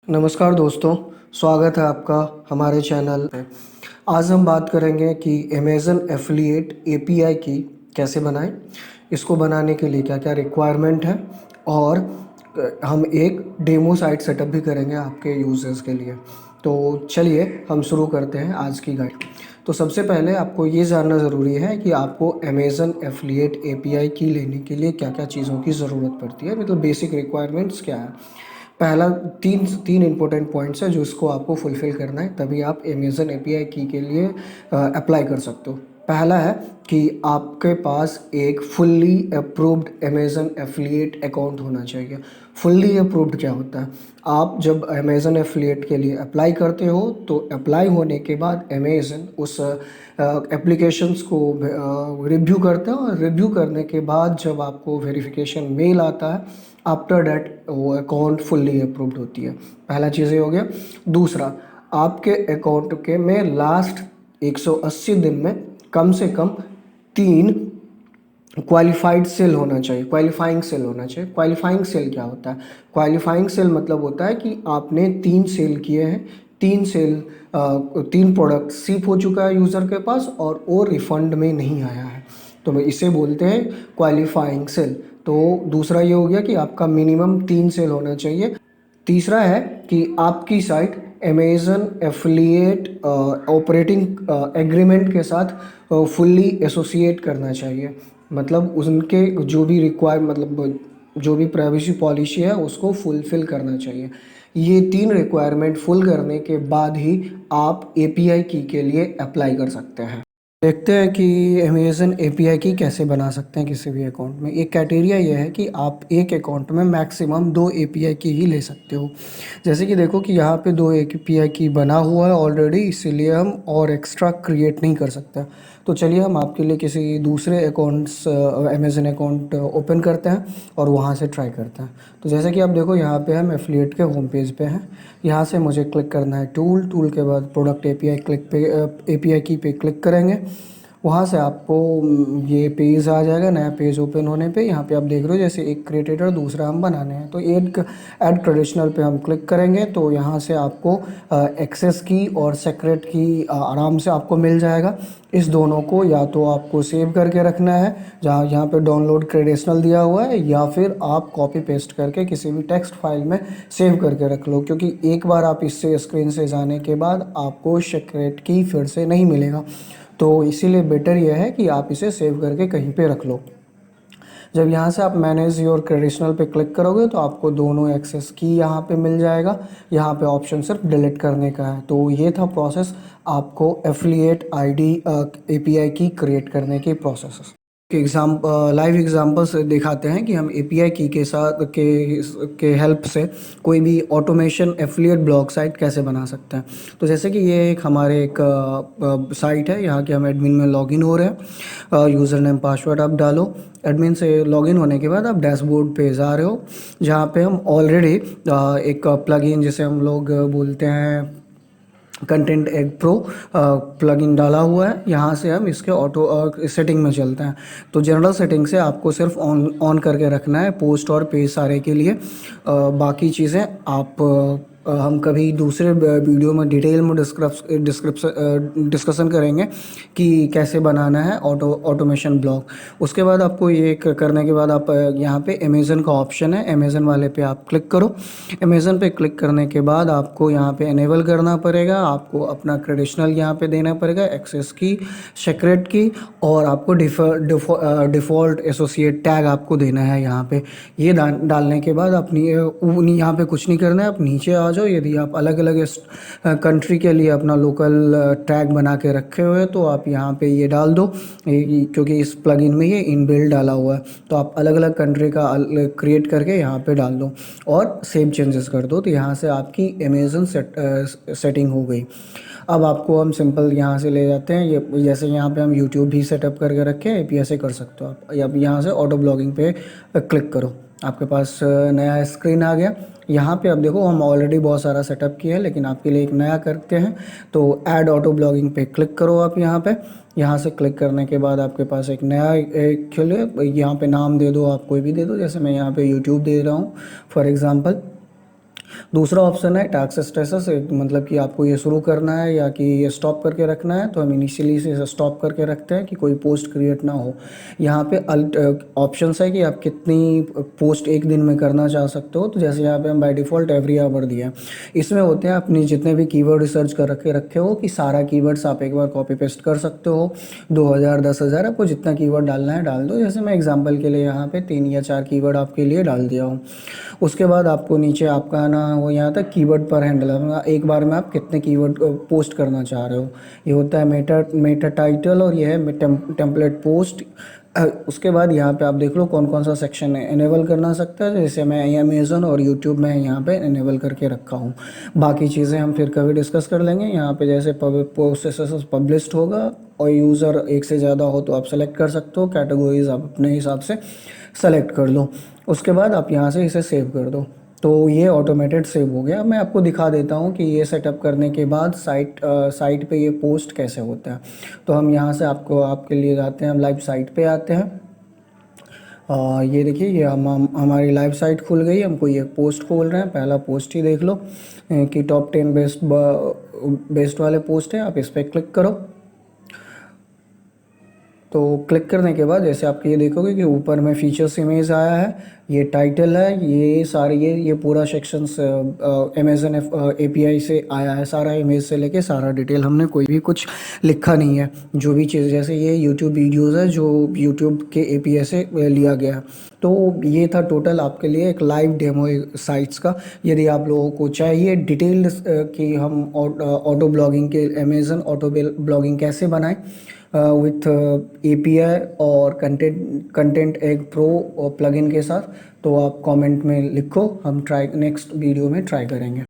नमस्कार दोस्तों, स्वागत है आपका हमारे चैनल पे। आज हम बात करेंगे कि अमेज़न एफ़िलिएट एपीआई की कैसे बनाएं, इसको बनाने के लिए क्या-क्या रिक्वायरमेंट है और हम एक डेमो साइट सेटअप भी करेंगे आपके यूज़र्स के लिए। तो चलिए हम शुरू करते हैं आज की गाइड। तो सबसे पहले आपको ये जानना ज़रूरी है कि आपको अमेज़न एफ़िलिएट एपीआई की लेने के लिए क्या-क्या चीज़ों की ज़रूरत पड़ती है, मतलब बेसिक रिक्वायरमेंट्स क्या है। पहला तीन तीन इम्पोर्टेंट पॉइंट्स हैं जो इसको आपको फुलफ़िल करना है, तभी आप अमेज़न एपीआई की के लिए अप्लाई कर सकते हो। पहला है कि आपके पास एक fully approved Amazon affiliate account होना चाहिए। फुल्ली अप्रूव्ड क्या होता है? आप जब अमेज़न एफ़िलिएट के लिए अप्लाई करते हो तो अप्लाई होने के बाद अमेज़न उस एप्लीकेशंस को रिव्यू करता है और रिव्यू करने के बाद जब आपको वेरिफ़िकेशन मेल आता है, आफ्टर दैट वो अकाउंट फुल्ली अप्रूव्ड होती है। पहला चीज़ ये हो गया। दूसरा, आपके अकाउंट के में लास्ट 180 दिन में कम से कम 3 क्वालिफाइड सेल होना चाहिए, क्वालिफाइंग सेल होना चाहिए। क्वालिफाइंग सेल क्या होता है? क्वालिफाइंग सेल मतलब होता है कि आपने 3 सेल किए हैं, 3 सेल 3 प्रोडक्ट शिप हो चुका है यूज़र के पास और वो रिफ़ंड में नहीं आया है, तो मैं इसे बोलते हैं क्वालिफाइंग सेल। तो दूसरा ये हो गया कि आपका मिनिमम 3 सेल होना चाहिए। तीसरा है कि आपकी site Amazon affiliate operating agreement के साथ फुल्ली एसोसिएट करना चाहिए। मतलब उनके जो भी मतलब जो भी प्राइवेसी पॉलिसी है उसको फुलफ़िल करना चाहिए। ये 3 रिक्वायरमेंट फुल करने के बाद ही आप एपीआई की के लिए अप्लाई कर सकते हैं। देखते हैं कि अमेज़न एपीआई की कैसे बना सकते हैं किसी भी अकाउंट में। एक क्राइटेरिया ये है कि आप एक अकाउंट में मैक्सिमम 2 एपीआई की ही ले सकते हो। जैसे कि देखो कि यहाँ पे 2 एपीआई की बना हुआ है ऑलरेडी, इसीलिए हम और एक्स्ट्रा क्रिएट नहीं कर सकते। तो चलिए हम आपके लिए किसी दूसरे अकाउंट्स अमेज़न अकाउंट ओपन करते हैं और वहाँ से ट्राई करते हैं। तो जैसे कि आप देखो यहाँ पे हम एफ़िलिएट के होम पेज पे हैं। यहाँ से मुझे क्लिक करना है टूल के बाद प्रोडक्ट एपीआई एपीआई की पे क्लिक करेंगे। वहाँ से आपको ये पेज आ जाएगा। नया पेज ओपन होने पे यहाँ पे आप देख रहे हो जैसे एक क्रिएटेड और दूसरा हम बनाने हैं, तो ऐड ट्रेडिशनल पे हम क्लिक करेंगे तो यहाँ से आपको एक्सेस की और सेक्रेट की आराम से आपको मिल जाएगा। इस दोनों को या तो आपको सेव करके रखना है जहाँ यहाँ पे डाउनलोड क्रेडेंशियल दिया हुआ है, या फिर आप कॉपी पेस्ट करके किसी भी टेक्स्ट फाइल में सेव करके रख लो, क्योंकि एक बार आप इससे स्क्रीन से जाने के बाद आपको सेक्रेट की फिर से नहीं मिलेगा। तो इसीलिए बेटर यह है कि आप इसे सेव करके कहीं पे रख लो। जब यहाँ से आप मैनेज योर क्रेडेंशियल पे क्लिक करोगे तो आपको दोनों एक्सेस की यहाँ पे मिल जाएगा। यहाँ पे ऑप्शन सिर्फ डिलीट करने का है। तो ये था प्रोसेस आपको एफिलिएट आईडी एपीआई की क्रिएट करने की प्रोसेस। लाइव एग्जांपल्स दिखाते हैं कि हम एपीआई की के साथ के हेल्प से कोई भी ऑटोमेशन एफिलिएट ब्लॉग साइट कैसे बना सकते हैं। तो जैसे कि ये एक हमारे एक साइट है, यहाँ के हम एडमिन में लॉगिन हो रहे हैं। यूज़र नेम पासवर्ड आप डालो। एडमिन से लॉगिन होने के बाद आप डैशबोर्ड पे जा रहे हो, जहाँ पे हम ऑलरेडी एक प्लगइन जिसे हम लोग बोलते हैं कंटेंट एग प्रो प्लगइन डाला हुआ है। यहाँ से हम इसके ऑटो सेटिंग में चलते हैं। तो जनरल सेटिंग से आपको सिर्फ ऑन करके रखना है पोस्ट और पेज सारे के लिए। बाकी चीज़ें आप हम कभी दूसरे वीडियो में डिटेल में डिस्कशन करेंगे कि कैसे बनाना है ऑटोमेशन ब्लॉग। उसके बाद आपको ये करने के बाद आप यहाँ पे अमेज़न का ऑप्शन है, अमेज़न वाले पे आप क्लिक करो। अमेज़न पे क्लिक करने के बाद आपको यहाँ पे इनेबल करना पड़ेगा, आपको अपना क्रेडेंशियल यहाँ पे देना पड़ेगा, एक्सेस की, सेक्रेट की, और आपको डिफ़ॉल्ट एसोसिएट टैग आपको देना है यहाँ पे। ये डालने के बाद अपनी यहाँ पे कुछ नहीं करना है, आप नीचे आ जाओ। यदि आप अलग अलग कंट्री के लिए अपना लोकल टैग बना के रखे हुए हैं तो आप यहाँ पे ये डाल दो, क्योंकि इस प्लगइन में ये इनबिल्ट डाला हुआ है। तो आप अलग अलग कंट्री का क्रिएट करके यहाँ पे डाल दो और सेव चेंजेस कर दो। तो यहाँ से आपकी अमेज़न सेटिंग हो गई। अब आपको हम सिंपल यहाँ से ले जाते हैं, ये जैसे यहाँ पे हम यूट्यूब भी सेटअप करके रखे हैं, ये ऐसे कर सकते हो आप। अब यहाँ से ऑटो ब्लॉगिंग पे क्लिक करो, आपके पास नया स्क्रीन आ गया। यहाँ पे अब देखो हम ऑलरेडी बहुत सारा सेटअप किया है, लेकिन आपके लिए एक नया करते हैं। तो ऐड ऑटो ब्लॉगिंग पे क्लिक करो आप यहाँ पे। यहाँ से क्लिक करने के बाद आपके पास एक नया एक खुले, यहाँ पे नाम दे दो, आप कोई भी दे दो। जैसे मैं यहाँ पे यूट्यूब दे रहा हूँ फॉर एग्ज़ाम्पल। दूसरा ऑप्शन है टैक्स स्टेटस, मतलब कि आपको ये शुरू करना है या कि ये स्टॉप करके रखना है। तो हम इनिशियली से इसे स्टॉप करके रखते हैं कि कोई पोस्ट क्रिएट ना हो। यहाँ पे ऑप्शंस है कि आप कितनी पोस्ट एक दिन में करना चाह सकते हो। तो जैसे यहाँ पे हम बाय डिफ़ॉल्ट एवरी आवर दिया है। इसमें होते हैं अपनी जितने भी कीवर्ड रिसर्च कर रखे हो कि सारा कीवर्ड्स आप एक बार कॉपी पेस्ट कर सकते हो। 2000 10,000 आपको जितना कीवर्ड डालना है डाल दो। जैसे मैं एग्जांपल के लिए यहाँ पे 3 या 4 कीवर्ड आपके लिए डाल दिया हूँ। उसके बाद आपको नीचे आपका ना वो यहाँ तक कीवर्ड पर हैंडल है, एक बार में आप कितने कीवर्ड पोस्ट करना चाह रहे हो। ये होता है मेटा मेटा टाइटल और ये है टेम्पलेट पोस्ट। उसके बाद यहाँ पे आप देख लो कौन कौन सा सेक्शन है इनेबल करना सकता है। जैसे मैं अमेज़न और यूट्यूब में यहाँ पे इनेबल करके रखा हूँ। बाकी चीज़ें हम फिर कभी डिस्कस कर लेंगे। यहाँ पे जैसे पोस्ट पब्लिश्ड होगा और यूज़र एक से ज़्यादा हो तो आप सेलेक्ट कर सकते हो। कैटेगरीज आप अपने हिसाब से सेलेक्ट कर लो। उसके बाद आप यहाँ से इसे सेव कर दो। तो ये ऑटोमेटेड सेव हो गया। मैं आपको दिखा देता हूँ कि ये सेटअप करने के बाद साइट पे ये पोस्ट कैसे होता है। तो हम यहाँ से आपके लिए जाते हैं, हम लाइव साइट पे आते हैं। ये देखिए ये हमारी लाइव साइट खुल गई। हमको ये पोस्ट खोल रहे हैं, पहला पोस्ट ही देख लो कि टॉप 10 बेस्ट वाले पोस्ट है। आप इस पर क्लिक करो। तो क्लिक करने के बाद जैसे आप ये देखोगे कि ऊपर में फीचर्स इमेज आया है, ये टाइटल है, ये सारे ये पूरा सेक्शंस अमेज़न एपीआई से आया है। सारा इमेज से लेके सारा डिटेल, हमने कोई भी कुछ लिखा नहीं है। जो भी चीज़ जैसे ये यूट्यूब वीडियोस है जो यूट्यूब के एपीआई से लिया गया है। तो ये था टोटल आपके लिए एक लाइव डेमो साइट्स का। यदि आप लोगों को चाहिए डिटेल्ड कि हम ऑटो ब्लॉगिंग के अमेज़न ऑटो ब्लॉगिंग कैसे बनाएं विथ एपीआई और कंटेंट एग प्रो और प्लगइन के साथ, तो आप कमेंट में लिखो, हम नेक्स्ट वीडियो में ट्राई करेंगे।